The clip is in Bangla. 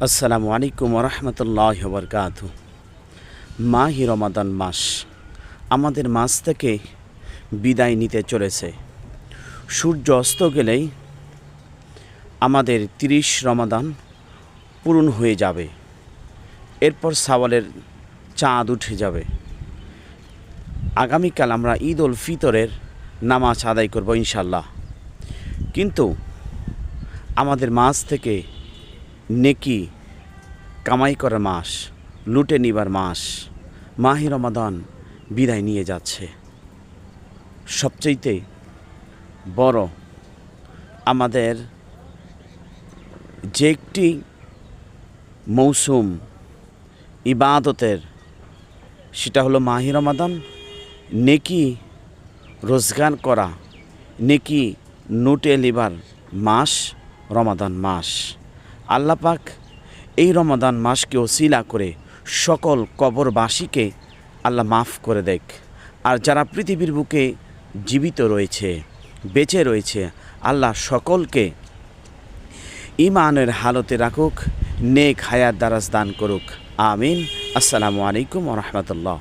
আসসালামু আলাইকুম ওরহমতুল্লাহ বরকাতু। মাহি রমাদান মাস আমাদের মাস থেকে বিদায় নিতে চলেছে। সূর্য অস্ত গেলেই আমাদের 30 রমাদান পূরণ হয়ে যাবে। এরপর শাওয়ালের চাঁদ উঠে যাবে। আগামীকাল আমরা ঈদ উল ফিতরের নামাজ আদায় করব ইনশাল্লাহ। কিন্তু আমাদের মাস থেকে নেকি কামাই করার মাস, লুটে নিবার মাস মাহি রমাদান বিদায় নিয়ে যাচ্ছে। সবচেয়ে বড় আমাদের যে একটি মৌসুম ইবাদতের, সেটা হলো মাহি রমাদান। নেকি রোজগার করা, নেকি লুটে নিবার মাস রমাদান মাস। আল্লাহ পাক এই রমাদান মাসকে ওসিলা করে সকল কবরবাসীকে আল্লাহ মাফ করে দেখ। আর যারা পৃথিবীর বুকে জীবিত রয়েছে, বেঁচে রয়েছে, আল্লাহ সকলকে ঈমানের হালতে রাখুক, নেক হায়াত দারাজ দান করুক। আমিন। আসসালামু আলাইকুম ওয়া রাহমাতুল্লাহ।